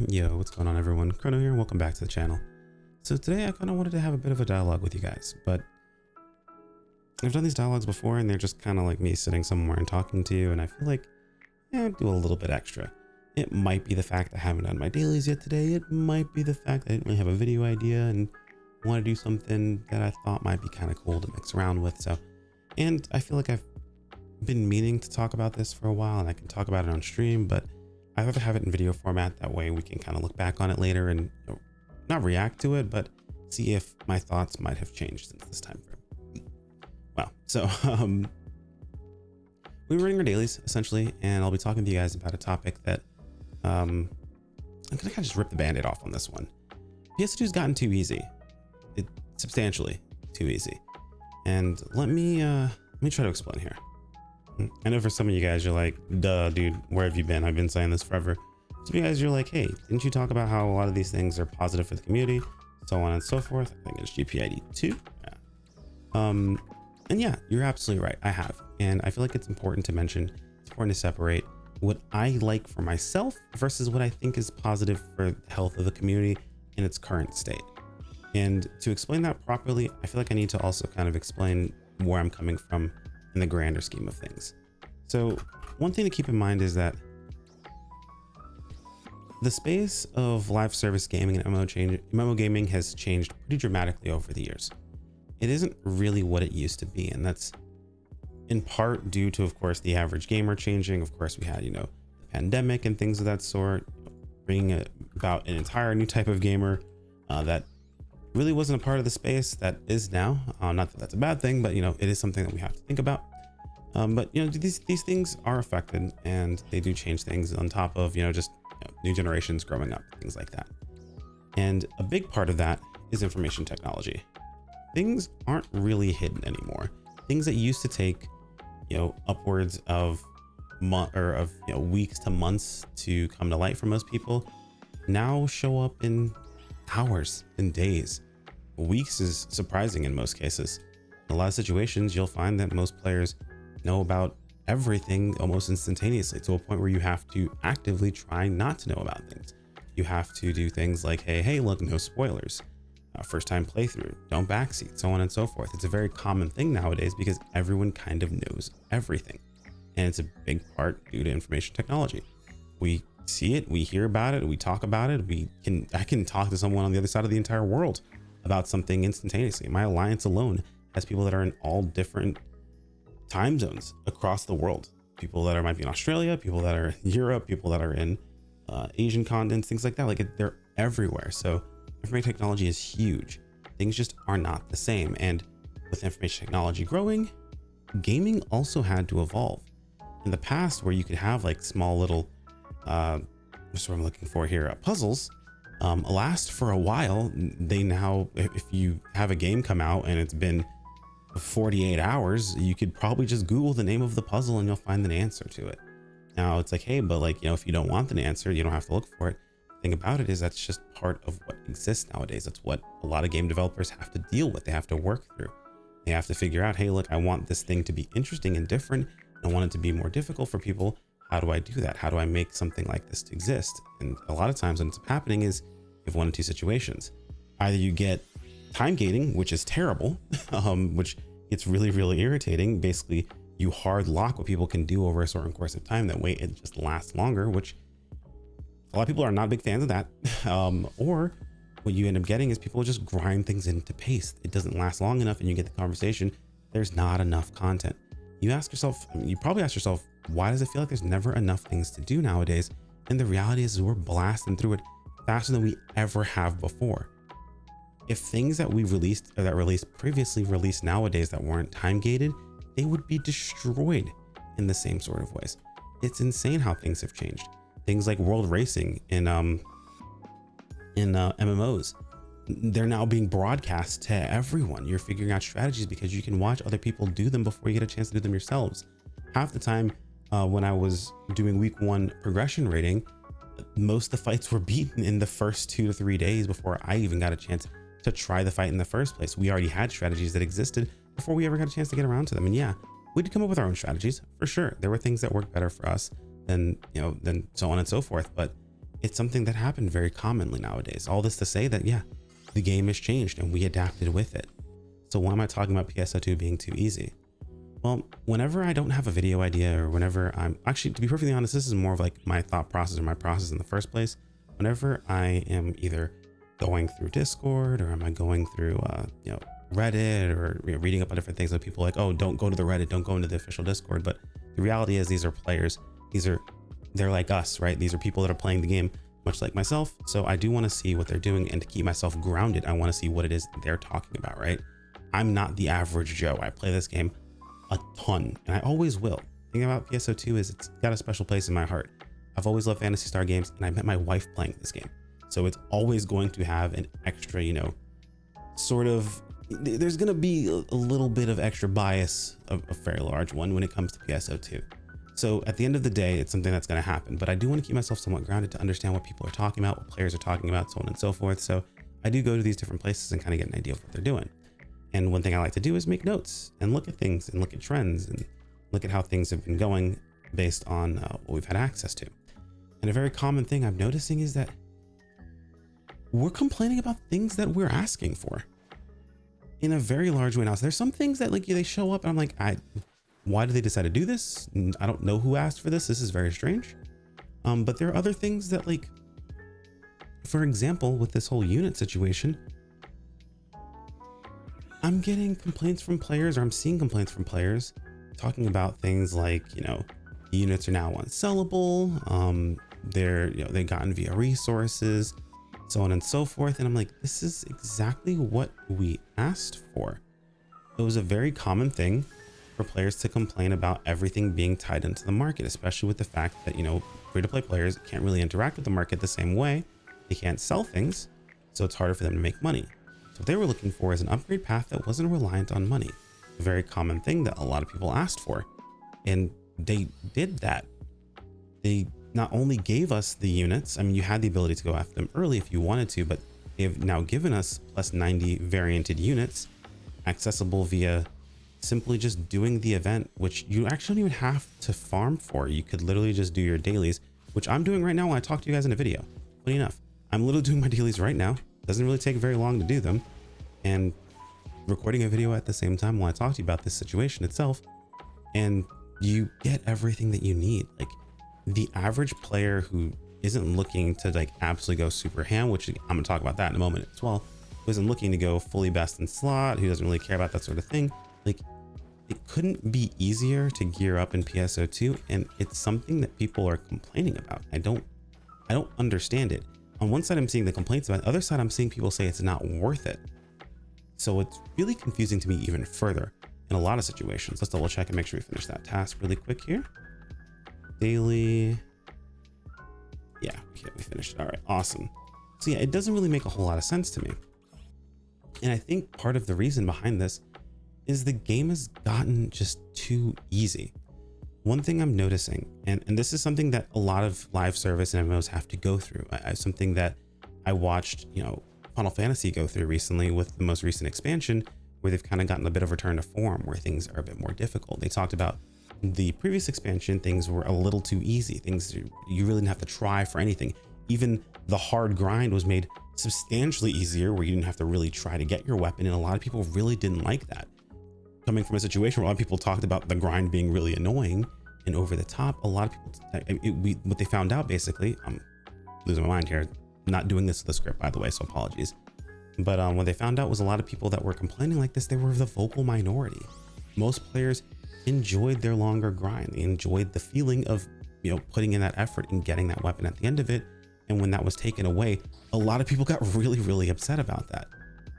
Yo, what's going on everyone? Chrono here, welcome back to the channel. So today I kind of wanted to have a bit of a dialogue with you guys, but I've done these dialogues before and they're just kind of like me sitting somewhere and talking to you, and I feel like, I'd do a little bit extra. It might be the fact that I haven't done my dailies yet today, it might be the fact that I didn't really have a video idea and want to do something that I thought might be kind of cool to mix around with. So, and I feel like I've been meaning to talk about this for a while and I can talk about it on stream, but I'd rather have it in video format. That way we can kind of look back on it later and not react to it, but see if my thoughts might have changed since this time frame. Well, so we were running our dailies essentially, and I'll be talking to you guys about a topic that I'm gonna kind of just rip the band-aid off on this one. PS2's gotten too easy. It's substantially too easy. And let me try to explain here. I know for some of you guys, you're like, duh, dude, where have you been? I've been saying this forever. Some of you guys, you're like, hey, didn't you talk about how a lot of these things are positive for the community, so on and so forth? I think it's GPID 2. Yeah. And yeah, you're absolutely right. I have. And I feel like it's important to mention, it's important to separate what I like for myself versus what I think is positive for the health of the community in its current state. And to explain that properly, I feel like I need to also kind of explain where I'm coming from in the grander scheme of things. So one thing to keep in mind is that the space of live service gaming and MMO gaming has changed pretty dramatically over the years. It isn't really what it used to be, and that's in part due to, of course, the average gamer changing. Of course, we had, the pandemic and things of that sort, bringing about an entire new type of gamer that really wasn't a part of the space that is now. Not that that's a bad thing, but it is something that we have to think about. But these things are affected, and they do change things on top of just new generations growing up, things like that. And a big part of that is information technology. Things aren't really hidden anymore. Things that used to take upwards of weeks to months to come to light for most people now show up in hours and days. Weeks is surprising in most cases. In a lot of situations, you'll find that most players know about everything almost instantaneously, to a point where you have to actively try not to know about things. You have to do things like, hey, look, no spoilers. First time playthrough, don't backseat, so on and so forth. It's a very common thing nowadays because everyone kind of knows everything. And it's a big part due to information technology. We see it, we hear about it, we talk about it. I can talk to someone on the other side of the entire world about something instantaneously. My alliance alone has people that are in all different time zones across the world. People that might be in Australia, people that are in Europe, people that are in Asian continents, things like that. Like they're everywhere. So information technology is huge. Things just are not the same. And with information technology growing, gaming also had to evolve. In the past, where you could have like small little, what's what I'm looking for here, puzzles, last for a while. They now, if you have a game come out and it's been 48 hours, you could probably just Google the name of the puzzle and you'll find an answer to it. Now it's like, hey, but if you don't want an answer, you don't have to look for it. The thing about it is that's just part of what exists nowadays. That's what a lot of game developers have to deal with. They have to work through. They have to figure out, hey, look, I want this thing to be interesting and different. I want it to be more difficult for people. How do I do that? How do I make something like this to exist? And a lot of times what ends up happening is you have one of two situations. Either you get time gating, which is terrible, which gets really, really irritating. Basically, you hard lock what people can do over a certain course of time. That way it just lasts longer, which a lot of people are not big fans of that. Or what you end up getting is people just grind things into paste. It doesn't last long enough and you get the conversation. There's not enough content. You probably ask yourself, why does it feel like there's never enough things to do nowadays? And the reality is we're blasting through it faster than we ever have before. If things that we released or that previously released nowadays that weren't time gated, they would be destroyed in the same sort of ways. It's insane how things have changed. Things like world racing in MMOs, they're now being broadcast to everyone. You're figuring out strategies because you can watch other people do them before you get a chance to do them yourselves. Half the time when I was doing week 1 progression rating, most of the fights were beaten in the first 2 to 3 days before I even got a chance to try the fight in the first place. We already had strategies that existed before we ever got a chance to get around to them. And yeah, we did come up with our own strategies for sure. There were things that worked better for us than so on and so forth. But it's something that happened very commonly nowadays. All this to say that, yeah, the game has changed and we adapted with it. So why am I talking about PSO2 being too easy? Well, whenever I don't have a video idea, or whenever I'm actually, to be perfectly honest, this is more of like my thought process or my process in the first place. Whenever I am either going through Discord, or am I going through, Reddit, or reading up on different things, that people are like, oh, don't go to the Reddit, don't go into the official Discord. But the reality is, these are players. They're like us, right? These are people that are playing the game much like myself. So I do want to see what they're doing, and to keep myself grounded, I want to see what it is that they're talking about, right? I'm not the average Joe. I play this game a ton, and I always will. The thing about PSO2 is it's got a special place in my heart. I've always loved Phantasy Star games, and I met my wife playing this game. So it's always going to have an extra, there's going to be a little bit of extra bias, of a very large one, when it comes to PSO2. So at the end of the day, it's something that's going to happen, but I do want to keep myself somewhat grounded to understand what people are talking about, what players are talking about, so on and so forth. So I do go to these different places and kind of get an idea of what they're doing. And one thing I like to do is make notes and look at things and look at trends and look at how things have been going based on what we've had access to. And a very common thing I'm noticing is that we're complaining about things that we're asking for in a very large way now. So there's some things that they show up and I'm like, why did they decide to do this? I don't know who asked for this. This is very strange. But there are other things that, for example, with this whole unit situation, I'm getting complaints from players, or I'm seeing complaints from players talking about things like, the units are now unsellable. They're gotten via resources, so on and so forth. And I'm like, this is exactly what we asked for. It was a very common thing for players to complain about everything being tied into the market, especially with the fact that, free-to-play players can't really interact with the market the same way. They can't sell things, so it's harder for them to make money. So what they were looking for is an upgrade path that wasn't reliant on money. A very common thing that a lot of people asked for. And they did that. They not only gave us the units, you had the ability to go after them early if you wanted to, but they've now given us plus 90 varianted units accessible via simply just doing the event, which you actually don't even have to farm for. You could literally just do your dailies, which I'm doing right now when I talk to you guys in a video. Funny enough, I'm literally doing my dailies right now. Doesn't really take very long to do them, and recording a video at the same time while I talk to you about this situation itself, and you get everything that you need. The average player who isn't looking to absolutely go super ham, which I'm gonna talk about that in a moment as well, who isn't looking to go fully best in slot, who doesn't really care about that sort of thing, it couldn't be easier to gear up in PSO2, and it's something that people are complaining about. I don't understand it. On one side, I'm seeing the complaints about it. The other side, I'm seeing people say it's not worth it. So it's really confusing to me even further in a lot of situations. Let's double check and make sure we finish that task really quick here. Daily. Yeah, okay, we finished it. All right, awesome. So yeah, it doesn't really make a whole lot of sense to me. And I think part of the reason behind this is the game has gotten just too easy. One thing I'm noticing, and this is something that a lot of live service and MMOs have to go through. Something that I watched, Final Fantasy go through recently with the most recent expansion, where they've kind of gotten a bit of return to form, where things are a bit more difficult. They talked about the previous expansion, things were a little too easy. Things you really didn't have to try for anything. Even the hard grind was made substantially easier, where you didn't have to really try to get your weapon, and a lot of people really didn't like that. Coming from a situation where a lot of people talked about the grind being really annoying and over the top, a lot of people, what they found out basically, I'm losing my mind here, not doing this to the script, by the way, so apologies. But what they found out was a lot of people that were complaining like this, they were the vocal minority. Most players enjoyed their longer grind. They enjoyed the feeling of, putting in that effort and getting that weapon at the end of it. And when that was taken away, a lot of people got really, really upset about that.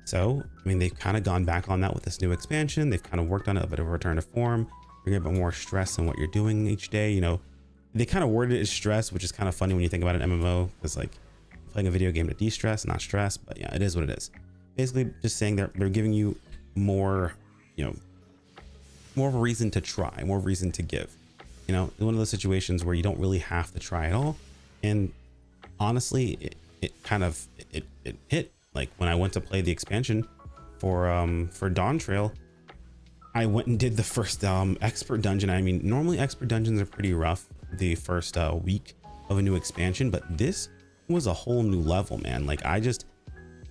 So, they've kind of gone back on that with this new expansion. They've kind of worked on a bit of a return to form, bring a bit more stress in what you're doing each day. They kind of worded it as stress, which is kind of funny when you think about an MMO, because playing a video game to de-stress, not stress, but yeah, it is what it is. Basically just saying they're giving you more, more of a reason to try, more reason to give. One of those situations where you don't really have to try at all. And honestly, it hit. When I went to play the expansion for Dawn Trail, I went and did the first expert dungeon. Normally expert dungeons are pretty rough the first week of a new expansion, but this was a whole new level, man. Like I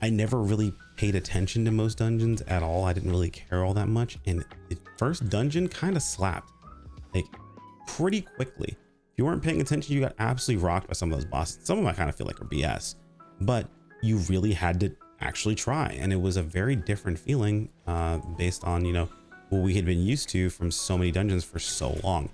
never really paid attention to most dungeons at all. I didn't really care all that much. And the first dungeon kind of slapped like pretty quickly. If you weren't paying attention, you got absolutely rocked by some of those bosses. Some of them I kind of feel like are BS, but you really had to actually try. And it was a very different feeling based on, you know, what we had been used to from so many dungeons for so long.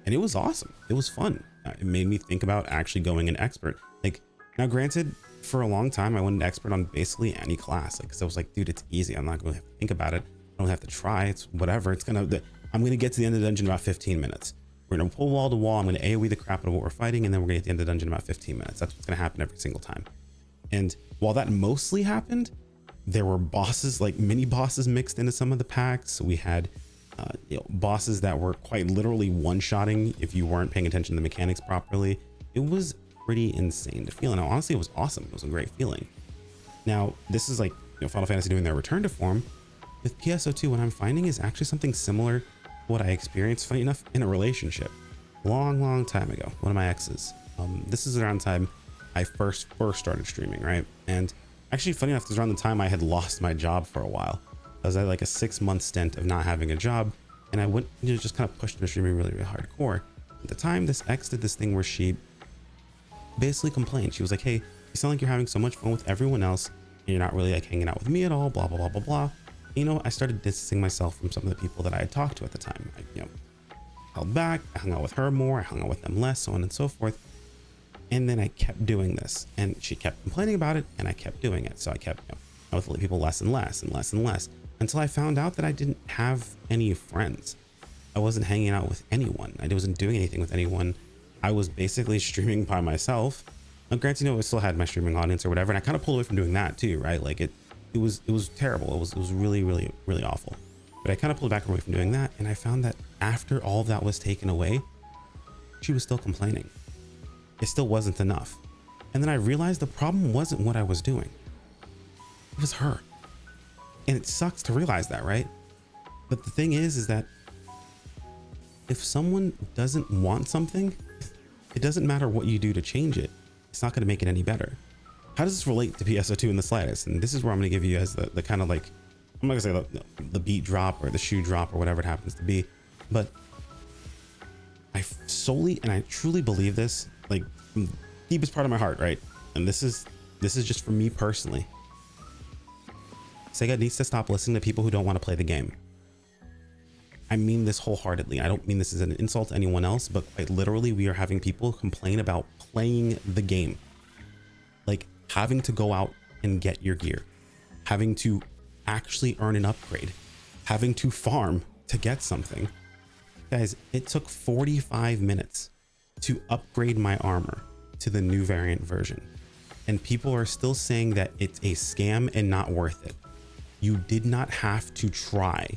And it was awesome. It was fun. It made me think about actually going an expert. Like, now granted, for a long time I went an expert on basically any class, like, cause I was like, dude, it's easy. I'm not going to have to think about it. I don't have to try. It's whatever. I'm going to get to the end of the dungeon in about 15 minutes. We're going to pull wall to wall. I'm going to AoE the crap out of what we're fighting. And then we're going to get to the end of the dungeon in about 15 minutes. That's what's going to happen every single time. And while that mostly happened, there were bosses, like mini bosses mixed into some of the packs. We had bosses that were quite literally one-shotting if you weren't paying attention to the mechanics properly. It was pretty insane to feel. And honestly, it was awesome. It was a great feeling. Now, this is like, you know, Final Fantasy doing their return to form. With PSO2, what I'm finding is actually something similar to what I experienced, funny enough, in a relationship long time ago. One of my exes. This is around the time I first started streaming, right? And actually, funny enough, this is around the time I had lost my job for a while. I was at like a 6-month stint of not having a job, and I went, you know, just kind of pushed into streaming really hardcore. At the time, this ex did this thing where she basically complained. She was like, hey, you sound like you're having so much fun with everyone else, and you're not really like hanging out with me at all, blah, blah, blah, blah, blah. You know, I started distancing myself from some of the people that I had talked to at the time. I, you know, held back, I hung out with her more, I hung out with them less, so on and so forth. And then I kept doing this, and she kept complaining about it, and I kept doing it. So I kept, you know, with people less and less and less and less, until I found out that I didn't have any friends. I wasn't hanging out with anyone. I wasn't doing anything with anyone. I was basically streaming by myself. Now, granted, you know, I still had my streaming audience or whatever, and I kind of pulled away from doing that too, right? Like it was terrible. It was really awful. But I kind of pulled back away from doing that, and I found that after all of that was taken away, she was still complaining. It still wasn't enough. And then I realized the problem wasn't what I was doing. It was her. And it sucks to realize that, right? But the thing is that if someone doesn't want something, it doesn't matter what you do to change it. It's not going to make it any better. How does this relate to PSO2 in the slightest? And this is where I'm going to give you as the kind of like, I'm not going to say the beat drop or the shoe drop or whatever it happens to be, but I solely, and I truly believe this, like deepest part of my heart, right? And this is just for me personally. SEGA needs to stop listening to people who don't want to play the game. I mean this wholeheartedly. I don't mean this as an insult to anyone else, but quite literally, we are having people complain about playing the game. Like having to go out and get your gear, having to actually earn an upgrade, having to farm to get something. Guys, it took 45 minutes to upgrade my armor to the new variant version. And people are still saying that it's a scam and not worth it. You did not have to try.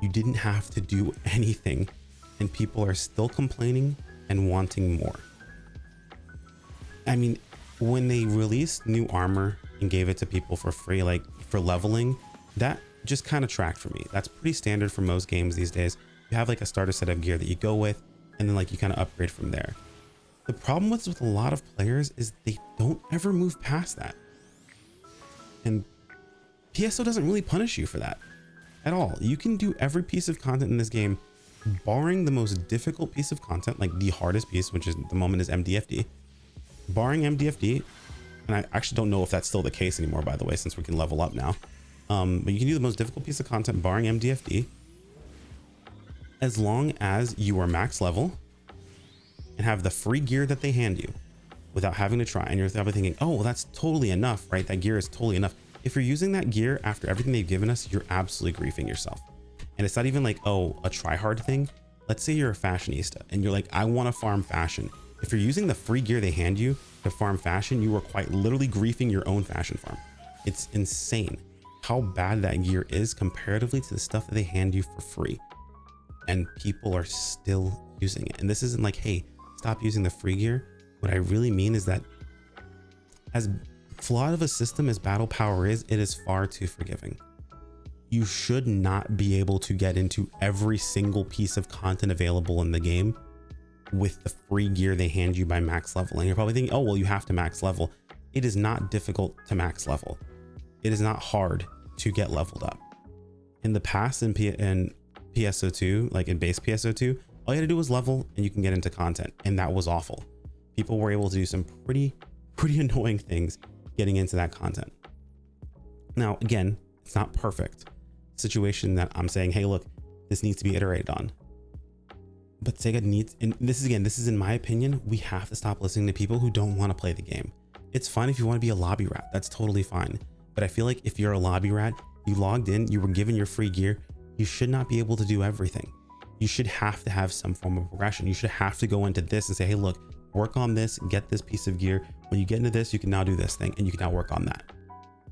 You didn't have to do anything. And people are still complaining and wanting more. I mean, when they released new armor and gave it to people for free, like for leveling, that just kind of tracked for me. That's pretty standard for most games these days. You have like a starter set of gear that you go with, and then like you kind of upgrade from there. The problem with a lot of players is they don't ever move past that. And PSO doesn't really punish you for that at all. You can do every piece of content in this game, barring the most difficult piece of content, like the hardest piece, which is at the moment is MDFD. Barring MDFD, and I actually don't know if that's still the case anymore, by the way, since we can level up now. But you can do the most difficult piece of content barring MDFD, as long as you are max level and have the free gear that they hand you without having to try. And you're probably thinking, oh, well, that's totally enough, right? That gear is totally enough. If you're using that gear after everything they've given us, you're absolutely griefing yourself. And it's not even like, oh, a try hard thing. Let's say you're a fashionista and you're like, I want to farm fashion. If you're using the free gear they hand you to farm fashion, you are quite literally griefing your own fashion farm. It's insane how bad that gear is comparatively to the stuff that they hand you for free. And people are still using it. And this isn't like, hey, stop using the free gear. What I really mean is that as flawed of a system as Battle Power is, it is far too forgiving. You should not be able to get into every single piece of content available in the game with the free gear they hand you by max level. And you're probably thinking, oh, well, you have to max level. It is not difficult to max level. It is not hard to get leveled up. In the past, in PSO2, like in base PSO2, all you had to do was level and you can get into content, and that was awful. People were able to do some pretty annoying things getting into that content. Now, again, it's not perfect situation that I'm saying, hey, look, this needs to be iterated on. But Sega needs, and this is in my opinion, we have to stop listening to people who don't want to play the game. It's fine if you want to be a lobby rat, that's totally fine. But I feel like if you're a lobby rat, you logged in, you were given your free gear, you should not be able to do everything. You should have to have some form of progression. You should have to go into this and say, hey, look, work on this, get this piece of gear. When you get into this, you can now do this thing and you can now work on that.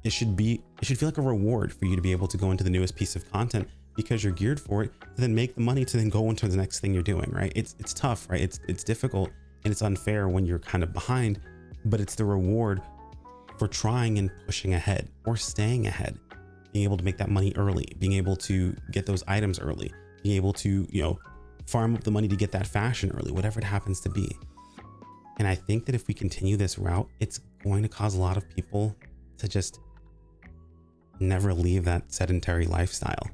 It should feel like a reward for you to be able to go into the newest piece of content because you're geared for it, to then make the money to then go into the next thing you're doing, right? It's tough, right? It's difficult and it's unfair when you're kind of behind, but it's the reward for trying and pushing ahead or staying ahead, being able to make that money early, being able to get those items early, being able to, farm up the money to get that fashion early, whatever it happens to be. And I think that if we continue this route, it's going to cause a lot of people to just never leave that sedentary lifestyle.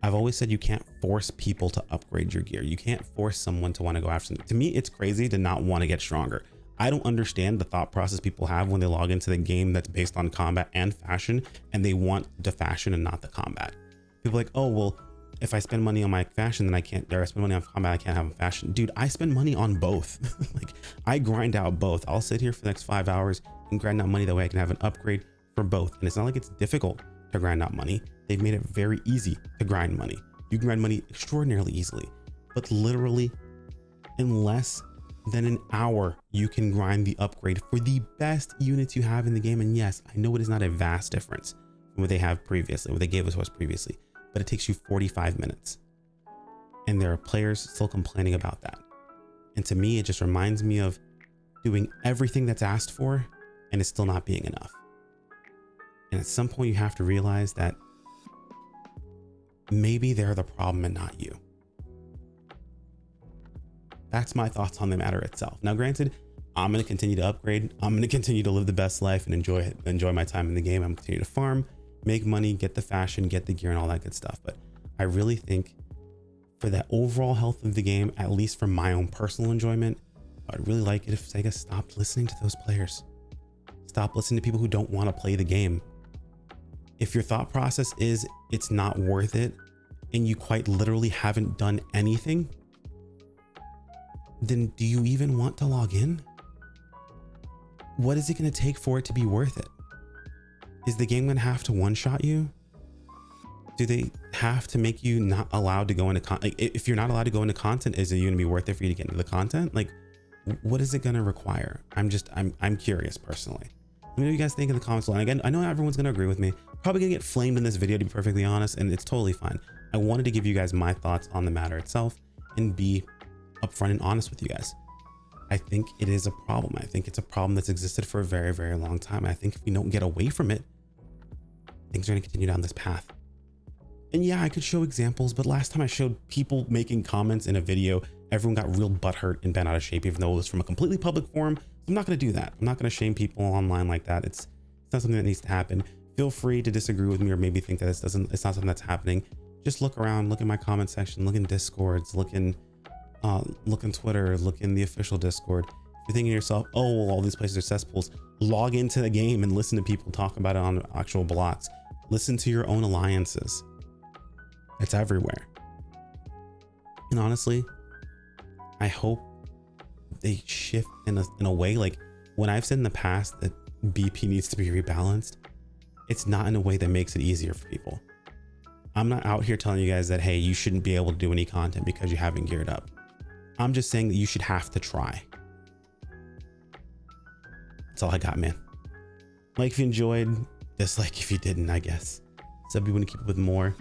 I've always said you can't force people to upgrade your gear. You can't force someone to want to go after something. To me, it's crazy to not want to get stronger. I don't understand the thought process people have when they log into the game that's based on combat and fashion, and they want the fashion and not the combat. People are like, oh, well, if I spend money on my fashion, then I can't, or I spend money on combat, I can't have a fashion. Dude, I spend money on both. Like, I grind out both. I'll sit here for the next 5 hours and grind out money. That way I can have an upgrade for both. And it's not like it's difficult to grind out money. They've made it very easy to grind money. You can grind money extraordinarily easily, but literally in less than an hour, you can grind the upgrade for the best units you have in the game. And yes, I know it is not a vast difference from what they have previously, what they gave us was previously, but it takes you 45 minutes. And there are players still complaining about that. And to me, it just reminds me of doing everything that's asked for and it's still not being enough. And at some point you have to realize that maybe they're the problem and not you. That's my thoughts on the matter itself. Now, granted, I'm going to continue to upgrade. I'm going to continue to live the best life and enjoy my time in the game. I'm going to continue to farm, make money, get the fashion, get the gear and all that good stuff. But I really think for the overall health of the game, at least for my own personal enjoyment, I'd really like it if Sega stopped listening to those players. Stop listening to people who don't want to play the game. If your thought process is it's not worth it and you quite literally haven't done anything, then do you even want to log in? What is it going to take for it to be worth it? Is the game going to have to one-shot you? Do they have to make you not allowed to go into content? Like, if you're not allowed to go into content, is it going to be worth it for you to get into the content? Like, what is it going to require? I'm curious personally. Let me know what you guys think in the comments below. And again, I know everyone's going to agree with me. Probably going to get flamed in this video, to be perfectly honest, and it's totally fine. I wanted to give you guys my thoughts on the matter itself and be upfront and honest with you guys. I think it is a problem. I think it's a problem that's existed for a very, very long time. I think if we don't get away from it, things are going to continue down this path. And yeah, I could show examples, but last time I showed people making comments in a video, everyone got real butthurt and bent out of shape, even though it was from a completely public forum. So I'm not going to do that. I'm not going to shame people online like that. It's not something that needs to happen. Feel free to disagree with me or maybe think that it's not something that's happening. Just look around, look in my comment section, look in Discords, look in Twitter, look in the official Discord. If you're thinking to yourself, oh, well, all these places are cesspools, log into the game and listen to people talk about it on actual blogs. Listen to your own alliances. It's everywhere. And honestly, I hope they shift in a way, like when I've said in the past that BP needs to be rebalanced, it's not in a way that makes it easier for people. I'm not out here telling you guys that, hey, you shouldn't be able to do any content because you haven't geared up. I'm just saying that you should have to try. That's all I got, man. Like if you enjoyed, dislike if you didn't, I guess. So we want to keep up with more.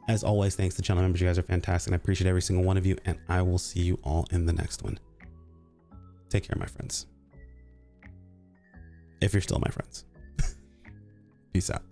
As always, thanks to channel members. You guys are fantastic. And I appreciate every single one of you. And I will see you all in the next one. Take care, my friends. If you're still my friends. Peace out.